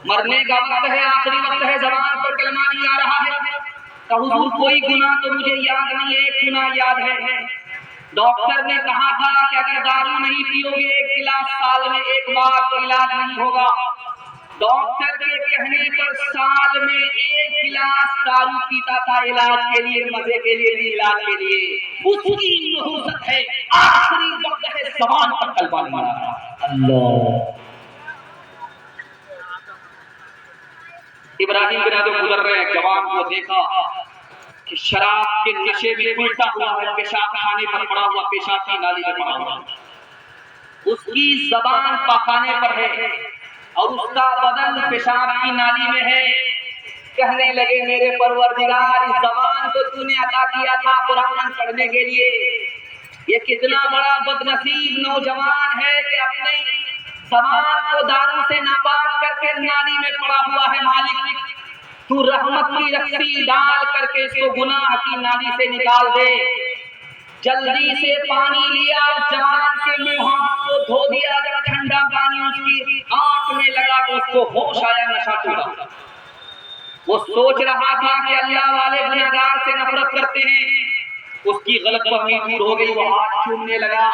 مرنے کا وقت ہے، آخری وقت ہے، زبان پر کلمہ نہیں آ رہا ہے۔ کہ حضور کوئی گناہ تو مجھے یاد نہیں ہے، ایک گناہ یاد ہے، ڈاکٹر نے کہا تھا کہ اگر دارو نہیں پیو گے 1 گلاس سال میں 1 بار تو علاج نہیں ہوگا۔ ڈاکٹر کے کہنے پر سال میں 1 گلاس دارو پیتا تھا، علاج کے لیے، مزے کے لیے نہیں، علاج کے لیے۔ اس کی نحوست ہے، آخری وقت ہے، زبان پر کلمہ نہیں آ رہا۔ اللہ ابراہیم بن ادم گزر رہے ہیں، جوان کو دیکھا کہ شراب کے نشے میں الٹا ہوا ہے، پیشاب خانے پر پڑا ہوا، پیشاب کی نالی میں پڑا ہوا، اس کی زبان پاخانے پر ہے اور اس کا بدن پیشاب کی نالی میں ہے۔ کہنے لگے میرے پروردگار، اس زبان کو تو نے عطا کیا تھا قرآن پڑھنے کے لیے، یہ کتنا بڑا بدنصیب نوجوان ہے کہ اپنے زبان کو دارو سے ناپاک کر کے نالی میں پڑا ہوا ہے۔ مالک تو رحمت کی رسی ڈال کر کے اس کو گناہ کی نالی سے نکال دے۔ جلدی سے پانی لیا، اس جوان کے منہ ہاتھ کو دھو دیا، جب ٹھنڈا پانی اس کی آنکھ میں لگا تو اس کو ہوش آیا، نشہ ٹوٹا۔ وہ سوچ رہا تھا کہ اللہ والے گنہگار سے نفرت کرتے ہیں، اس کی غلط فہمی دور ہو گئی، وہ ہاتھ چومنے لگا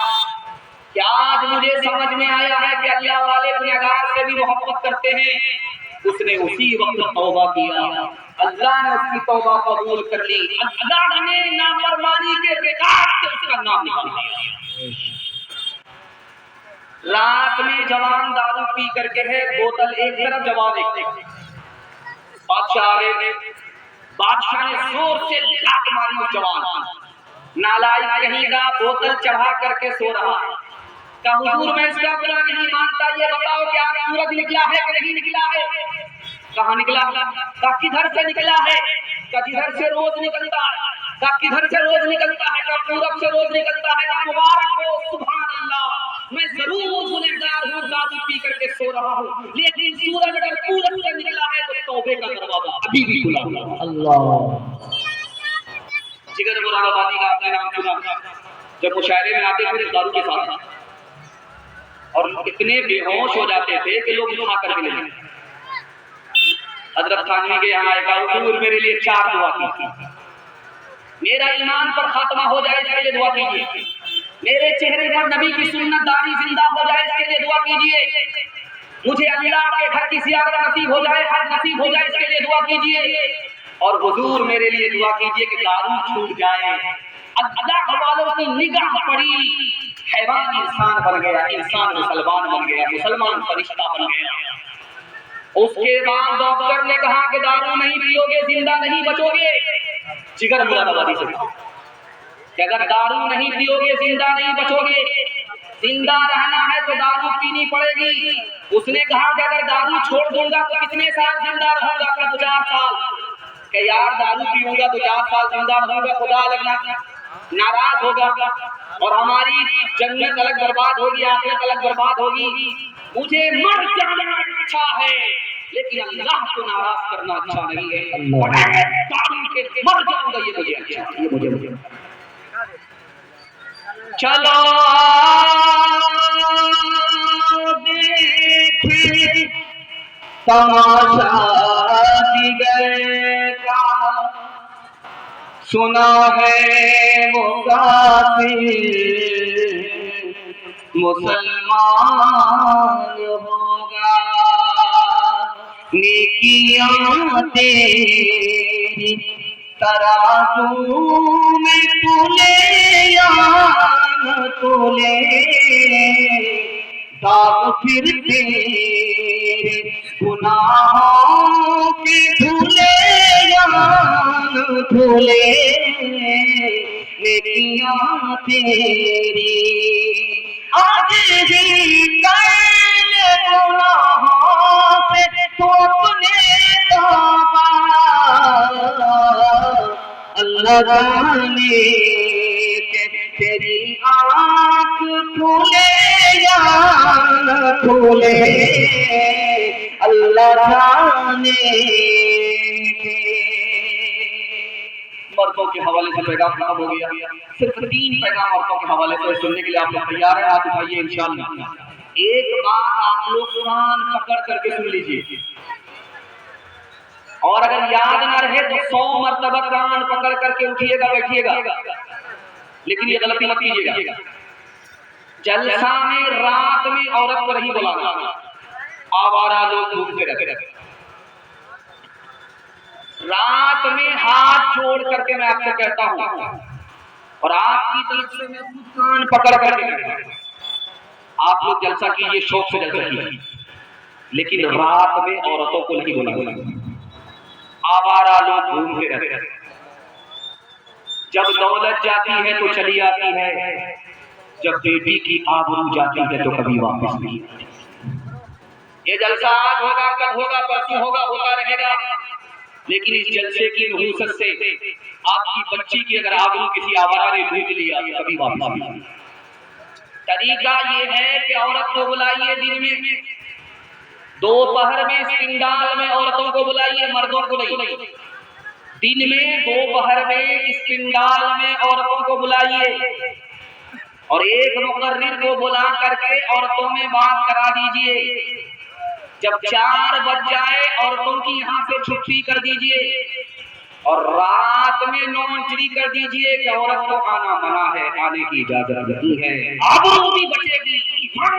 کہ آج مجھے سمجھ میں آیا ہے کہ اللہ والے گنہگار سے بھی محبت کرتے ہیں. اس نے اسی وقت توبہ کیا, اللہ نے اس کی توبہ قبول کر لی, اللہ نے نافرمانی کے ریکارڈ سے اس کا نام نکال دیا. رات میں جوان دارو پی کر کے ہے, بوتل ایک طرف جوان ایک طرف. بادشاہ آ گئے, بادشاہ نے زور سے لات ماری اس جوان, نالائق کہیں گا بوتل چڑھا کر کے سو رہا. کہ حضور میں اس کا برا نہیں مانتا, یہ بتاؤ کہ آپ سورج نکلا ہے کہ نہیں نکلا ہے؟ کہاں نکلا؟ کہ کدھر سے نکلا ہے؟ کہ جدھر سے روز نکلتا ہے. کہ کدھر سے روز نکلتا ہے؟ کہ پورب سے روز نکلتا ہے. کہ مبارک ہو, سبحان اللہ, میں ضرور گنہگار ہوں, دادو پی کر کے سو رہا ہوں, لیکن سورج اگر پورب سے نکلا ہے تو توبے کا دروازہ ابھی بھی کھلا ہوا. اللہ. جگر مراد آبادی کا آپ نے نام سنا, جب مشاعرے میں آتے تھے دارو کے ساتھ, اور اتنے بے ہوش ہو جاتے تھے کہ لوگ اٹھا کر کے لے لیتے. حضرت تھانوی کے یہاں ایک حضور میرے لیے 4 دعا کی, میرا ایمان پر خاتمہ ہو جائے اس کے لیے دعا کیجیے, میرے چہرے پر نبی کی سنت داری زندہ ہو جائے اس کے لیے دعا کیجیے, مجھے اللہ کے گھر کی زیارت نصیب ہو جائے, حج نصیب ہو جائے اس کے لیے دعا کیجیے, اور حضور میرے لیے دعا کیجیے کہ دارو چھوٹ جائے. اللہ والوں کی نگاہ پڑی, حیوان انسان بن گیا, انسان مسلمان بن گیا, مسلمان فرشتہ بن گیا. اس کے بعد ڈاکٹر نے کہا کہ دارو نہیں پیو گے زندہ نہیں بچو گے. جگر مراد آبادی سے کہ اگر دارو نہیں پیو گے زندہ نہیں بچو گے, زندہ رہنا ہے تو دارو پینی پڑے گی. اس نے کہا کہ اگر دارو چھوڑ دوں گا تو کتنے سال زندہ رہوں گا؟ کہ 4 سال. کہ یار دارو پیوں گا تو 4 سال زندہ رہوں گا, خدا لگنا ناراض ہوگا اور ہماری جنت الگ برباد ہوگی, آخرت الگ برباد ہوگی. مجھے مر جانا اچھا ہے لیکن اللہ کو ناراض کرنا اچھا نہیں ہے. مر جاؤں گا یہ مجھے اچھا ہے, یہ مجھے چلو دیکھیں تماشا دیگر کا, سنا ہے وہ کافر مسلمان ہوگا. نیکیاں تیری ترازو میں تولے یا نہ تولے, داغ پھر تیرے گناہوں کے دھلے یا نہ دھلے. نیکیاں تیری آج ہی کر گناہوں سے تو اپنے توبہ, اللہ جانے کہ تیری آنکھ کھولے یا نہ کھولے, اللہ جانے. مردوں کے حوالے سے پیغام ختم ہو گیا, صرف 3 پیغام عورتوں کے حوالے سے سننے کے لیے آپ لوگ تیار ہیں؟ ہاتھ اٹھائیے انشاءاللہ. ایک بات آپ لوگ قرآن پکڑ کر کے سن لیجیے, اور اگر یاد نہ رہے تو 100 مرتبہ قرآن پکڑ کر کے اٹھیے گا, بیٹھیے گا, لیکن یہ غلطی مت کیجیے گا. جلسہ میں رات میں عورت کو نہیں بلانا, آوارہ لوگ ڈھونڈتے رہتے. رات میں ہاتھ جوڑ کر کے میں آپ سے کہتا ہوں, اور آپ کی طرف سے میں کان پکڑ کر کے کہتا ہوں, آپ لوگ جلسہ کیجیے, شوق سے جلسہ کیجیے, لیکن رات میں عورتوں کو نہیں بلانا. آوارہ لوگ گھومتے رہتے ہیں, جب دولت جاتی ہے تو چلی آتی ہے, جب بیٹی کی آبرو جاتی ہے تو کبھی واپس نہیں آتی. یہ جلسہ آج ہوگا, کل ہوگا, پرسوں ہوگا, ہوتا رہے گا, لیکن اس جلسے کی نحوست سے آپ کی بچی کی اگر آبرو کسی آوارہ نے لوٹ لیا تو کبھی واپس نہیں آتی. طریقہ یہ ہے کہ عورت کو بلائیے دن میں, دوپہر میں استنجال میں عورتوں کو بلائیے, مردوں کو نہیں. دن میں دوپہر میں استنجال میں عورتوں کو بلائیے, اور ایک مقرر کو بلا کر کے عورتوں میں بات کرا دیجئے. جب 4 بج جائے عورتوں کی یہاں سے چھٹی کر دیجئے, اور رات میں 9 انٹری کر دیجئے کہ عورت کو آنا منع ہے, آنے کی اجازت نہیں ہے. آبرو بھی بچے گی, ایمان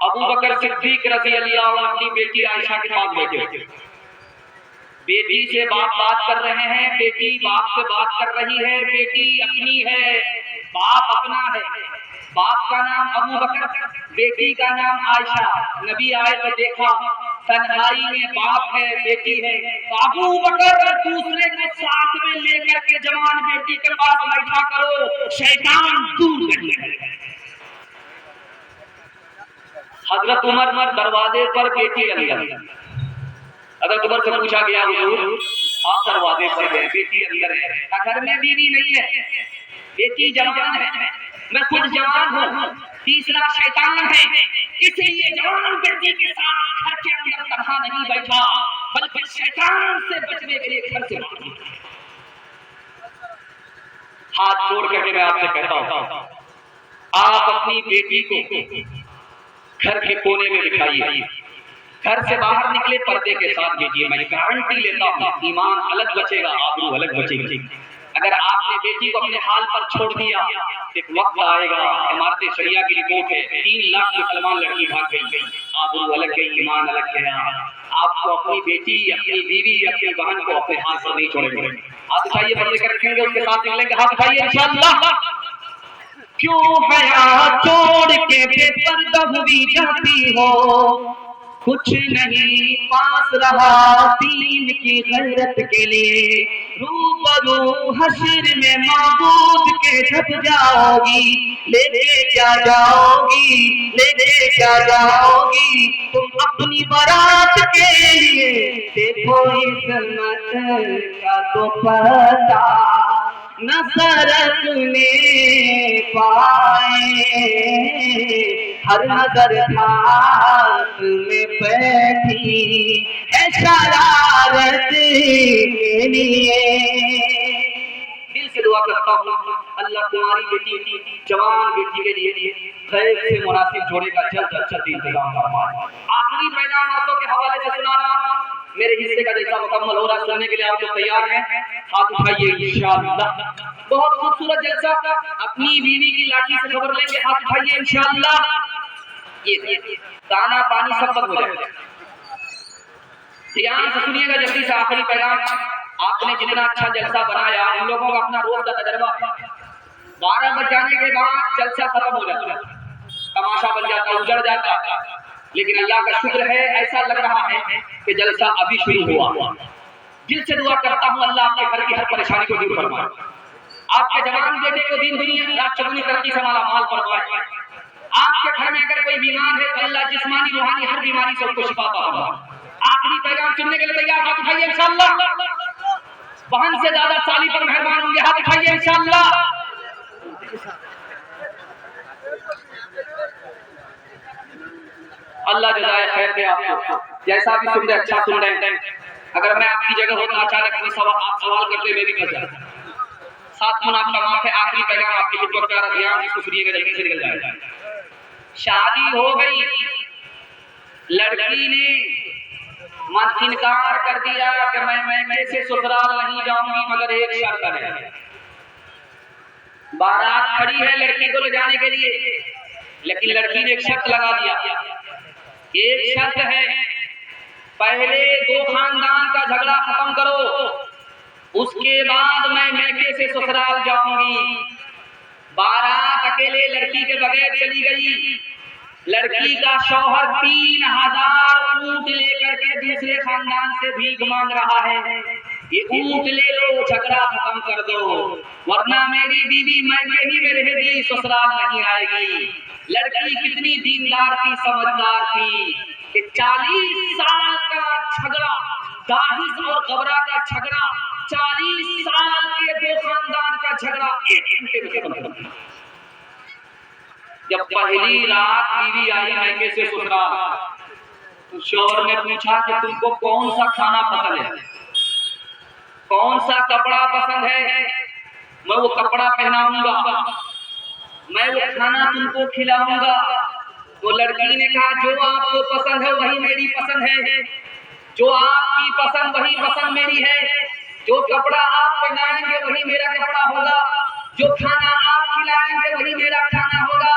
ابو بکر صدیق رضی اللہ عنہ اپنی بیٹی عائشہ کے پاس بیٹھے، بیٹی سے بات کر رہے ہیں، بیٹی باپ سے بات کر رہی ہے، بیٹی اپنی ہے، باپ اپنا ہے، باپ کا نام ابو بکر، بیٹی کا نام عائشہ۔ نبی آئے تو دیکھا تنہائی میں باپ ہے، بیٹی ہے، ابو بکر دوسرے کو ساتھ میں لے کر کے جوان بیٹی کے پاس بیٹھا کرو، شیطان دور رہے۔ حضرت عمر دروازے پر بیٹی اندر، حضرت عمر سے پوچھا گیا حضور آپ دروازے پر ہیں، بیٹی اندر ہے، گھر میں بیوی نہیں ہے، بیٹی جوان ہے، میں خود جوان ہوں، تیسرا شیطان ہے، اس لیے جوان بیٹی کے ساتھ گھر کے اندر تنہا نہیں بیٹھا بلکہ شیطان سے بچنے کے لیے گھر سے باہر نکلا۔ ہاتھ جوڑ کر کے میں آپ سے کہتا ہوں آپ اپنی بیٹی کو گھر کے کونے میں بٹھائیے، گھر سے باہر نکلے پردے کے ساتھ بھیجیے، میں گارنٹی لیتا ہوں ایمان الگ بچے گا، آبرو الگ بچے گی۔ اگر آپ نے بیٹی کو اپنے حال پر چھوڑ دیا ایک وقت آئے گا، عمارت شریعہ کی رپورٹ ہے 3 لاکھ مسلمان لڑکی بھاگ گئی، آبرو الگ گئی، ایمان الگ گیا۔ آپ کو اپنی بیٹی، اپنی بیوی، اپنی بہن کو اپنے حال پر نہیں چھوڑیں گے۔ ہاتھ اٹھائیے، پردے کر رکھیں گے، اس کے ساتھ نکلیں گے، ہاتھ اٹھائیے انشاءاللہ۔ کیوں حیا چھوڑ کے بے پردہ ہوئی جاتی ہو، کچھ نہیں پاس رہا دین کی غیرت کے لیے، روبرو حشر میں معبود کے جب جاؤ گی، لے کے کیا جاؤ گی، لے کے کیا جاؤ گی تم اپنی برات کے لیے، دیکھو عظمت کا تو پتہ نہ سرکنے پائے، ہر نظر ہاتھ میں بیٹھی ہے شرارت کے لیے۔ دل سے دعا کرتا ہوں اللہ تمہاری بیٹی، جوان بیٹی کے لیے خیر سے مناسب جوڑے کا جلد از جلد انتظام فرمائے۔ آخری پیغام عورتوں کے حوالے سے سنا رہا ہوں، میرے حصے کا جیسا مکمل ہو رہا سننے کے لیے آپ لوگ تیار ہیں؟ ہاتھ اٹھائیے انشاءاللہ۔ بہت خوبصورت جلسہ، اپنی بیوی کی لاٹھی سے خبر لیں گے، ہاتھ اٹھائیے انشاءاللہ۔ یہ دانا پانی سب بند ہو جائے، دھیان سے سنیے گا جلدی سے آخری پیغام۔ آپ نے جتنا اچھا جلسہ بنایا، ہم لوگوں کا اپنا روز کا تجربہ ہے، 12 بج جانے کے بعد جلسہ ختم ہو جاتا ہے، تماشا بن جاتا ہے، اجڑ جاتا ہے، لیکن اللہ کا شکر ہے ایسا لگ رہا ہے کہ جلسہ ابھی شروع ہوا۔ دل سے دعا کرتا ہوں اللہ آپ کے گھر کی ہر پریشانی کو دور فرمائے، آپ کے جوان بیٹے کو دین دنیا رات چگنی ترقی سے مالا مال فرمائے، آپ کے گھر میں اگر کوئی بیمار ہے تو اللہ جسمانی روحانی ہر بیماری سے اس کو شفا عطا فرمائے۔ آخری پیغام سننے کے لیے تیار؟ ہاتھ اٹھائیے انشاءاللہ۔ بہن سے زیادہ سالی پر مہربان ہوں گے، ہاتھ اٹھائیے انشاءاللہ۔ اللہ جزائے خیر دے آپ کو، جیسا بھی سن رہے اچھا سن رہے ہیں۔ اگر میں آپ کی جگہ ہوتا اچانک آپ سوال کرتے میں بھی پھنس جاتا۔ ساتھ من آپ کا معاف ہے، آخری پیغام آپ کی خود کا دھیان اس کو سنیے گا، جلدی سے نکل جائے۔ شادی ہو گئی، لڑکی نے من انکار کر دیا کہ میں میکے سے سسرال نہیں جاؤں گی مگر ایک شرط ہے۔ بارات کھڑی ہے لڑکی کو لے جانے کے لیے، لیکن لڑکی نے ایک شرط لگا دیا، ایک شرط ہے پہلے 2 خاندان کا جھگڑا ختم کرو، اس کے بعد میں میکے سے سسرال جاؤں گی۔ بارات اکیلے لڑکی کے بغیر چلی گئی، لڑکی کا شوہر 3000 اونٹ لے کر کے دوسرے خاندان سے بھیک مانگ رہا ہے، یہ اونٹ لے لو جھگڑا ختم کر دو ورنہ میری بیوی میکے ہی میں رہے گی، سسرال نہیں آئے گی۔ لڑکی کتنی دیندار تھی، سمجھدار تھی کہ 40 سال کا جھگڑا، داہش اور غبرہ کا جھگڑا، 40 سال کے 2 خاندان کا جھگڑا 1 گھنٹے میں ختم کر دیا۔ جب پہلی رات بیوی آئی میکے سے سسرال تو شوہر نے پوچھا کہ تم کو کون سا کھانا پسند ہے، کون سا کپڑا پسند ہے، میں وہ کپڑا پہناؤں گا، میں وہ کھانا تم کو کھلاؤں گا۔ تو لڑکی نے کہا جو آپ کو پسند ہے وہی میری پسند ہے، جو آپ کی پسند وہی پسند میری ہے، جو کپڑا آپ پہنائیں گے وہی میرا کپڑا ہوگا، جو کھانا آپ کھلائیں گے وہی میرا کھانا ہوگا۔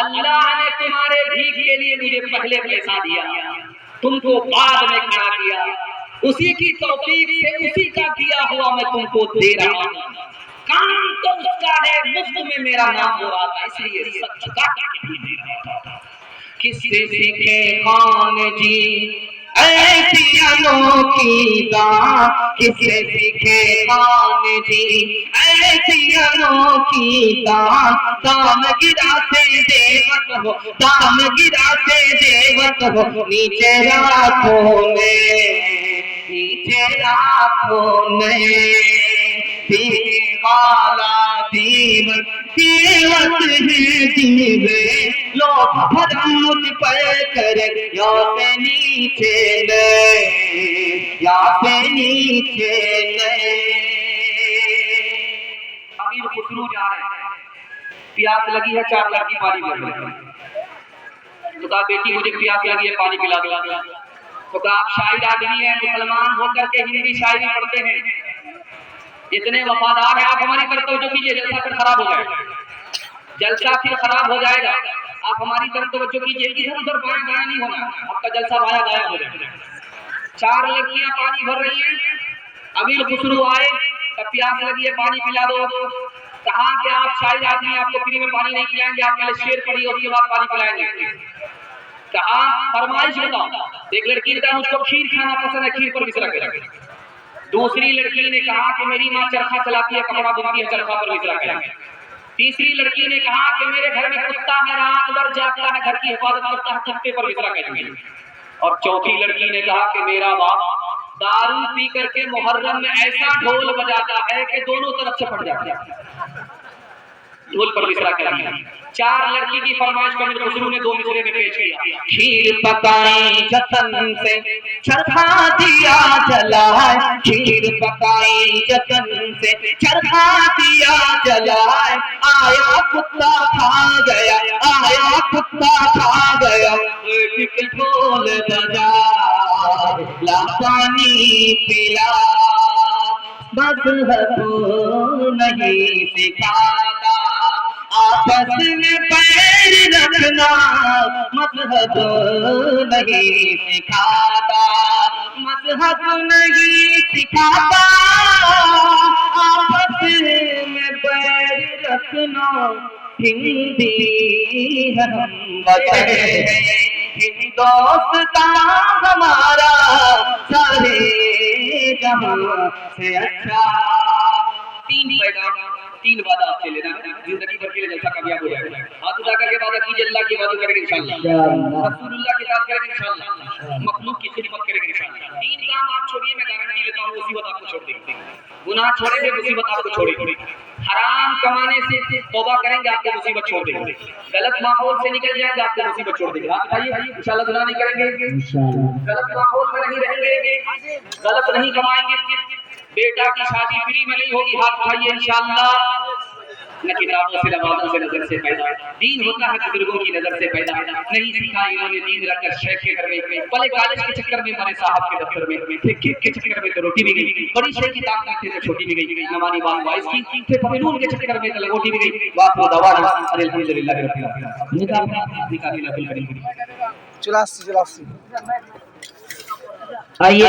اللہ نے تمہارے بھیک کے لیے مجھے پہلے پیسہ دیا، تم کو بعد میں کھڑا کیا، اسی کی توفیق سے اسی کا دیا ہوا میں تم کو دے رہا ہوں، کام تو اس کا ہے، مفت میں میرا نام ہو رہا تھا، اس لیے سچ کا دے رہا تھا۔ کس سے سیکھے خان جی ایسی انوکھی داں، کس سے سیکھے خان جی ایسی انوکھی داں، دام گرا سے دیوت ہو، دام گرا سے دیوت ہو، نیچے راتوں میں، نیچے راتوں میں، دینے والا دیوت، دیوت ہے دیوے، لوگ بھرم مجھ پر کرے، یا سے نیچے لے، یا سے نیچے لے۔ امیر خسرو جا رہے ہیں، پیاس لگی ہے، 4 لڑکی پانی بھر رہی ہے، تو کہا بیٹی مجھے پیاس لگی ہے، پانی پلا دو، تو کہا آپ شاعر آدمی ہیں، مسلمان ہو کر کے ہندی شاعری پڑھتے ہیں، اتنے وفادار ہیں، آپ ہماری طرف توجہ کیجیے، جلسہ پھر خراب ہو جائے گا، جلسہ پھر خراب ہو جائے گا، آپ ہماری طرف توجہ کیجیے، ادھر ادھر بایاں دایاں نہیں ہونا، آپ کا جلسہ بایاں دایاں ہو جائے گا۔ 4 لڑکیاں پانی بھر رہی ہیں، امیر خسرو آئے، تب پیاس لگی ہے، پانی پلا دو، کہا کہ آپ شاعر آدمی، آپ کو فری میں پانی نہیں پلائیں گے، آپ پہلے شعر پڑھیے، اس کے بعد پانی پلائیں گے۔ کہا فرمائش بتاؤ، ایک لڑکی نے کہا مجھ کو کھیر کھانا پسند ہے، کھیر پر مصرع کرے۔ دوسری لڑکی نے کہا کہ میری ماں چرخہ چلاتی ہے، کپڑا بنتی ہے، چرخہ پر مصرع کرے۔ تیسری لڑکی نے کہا کہ میرے گھر میں کتا ہے، رات بھر جاگتا ہے، گھر کی حفاظت کرتا ہے، کتے پر مصرع کریں گے۔ اور چوتھی لڑکی نے کہا کہ میرا باپ دارو پی کر کے محرم میں ایسا ڈھول بجاتا ہے کہ دونوں طرف سے پھٹ جاتا ہے، ڈھول پر مصرع کر دیا۔ 4 لڑکی کی فرمائش کو امیر خسرو نے 2 مصرے میں پیش کیا۔ کھیر پکائی جتن سے چرخا دیا جلائے، کھیر پکائی جتن سے چرخا دیا جلائے، آیا کتا کھا گیا، آیا کتا کھا گیا، ایک ڈھول بجا لا پانی پلا، مذہب نہیں سکھاتا آپس میں پیر رکھنا، مذہب نہیں سکھاتا، مذہب نہیں سکھاتا آپس میں پیر رکھنا، ہندی ہے ہم وطن، ہندوستان ہمارا سارے جہاں سے اچھا۔ 3 پیغام، 3 وعدہ آپ سے لینا ہے، زندگی بھر کے لیے جلسہ کامیاب ہو جائے گا۔ ہاتھ اٹھا کر کے وعدہ کیجیے، اللہ کی عبادت کریں گے انشاءاللہ، رسول اللہ کی اطاعت کریں گے انشاءاللہ، مخلوق کی خدمت کریں گے انشاءاللہ۔ 3 کام آپ چھوڑیے، میں گارنٹی لیتا ہوں مصیبت آپ کو چھوڑ دے گی، گناہ چھوڑیں گے مصیبت آپ کو چھوڑے گی، حرام کمانے سے توبہ کریں گے آپ کو مصیبت چھوڑ دے گی، غلط ماحول سے نکل جائیں گے آپ کو مصیبت چھوڑ دے گی۔ ہاتھ اٹھائیے، انشاءاللہ گناہ نہیں کریں گے، غلط ماحول میں نہیں رہیں گے، غلط نہیں کمائیں گے، بیٹا کی شادی فری میں نہیں ہوگی، ہاتھ اٹھائیے انشاءاللہ، نہ کتابوں سے نوازوں سے نظر سے پیدا ہے، دین ہوتا ہے بزرگوں کی نظر سے پیدا ہے، نہیں سیکھا انہوں نے دین رکھ کر شیخ کے گھر میں، پہلے کالج کے چکر میں مرے صاحب کے دفتر میں، پھر کیک کے چکر میں تو روٹی بھی گئی، بڑی شیخ کی طاقت سے چھوٹی بھی گئی، نمانی بان وائس کی، پھر فنون کے چکر میں لگوٹی بھی گئی، واقع دعوانا الحمدللہ رب العالمین۔ نکاح کریں گے 84 آئیے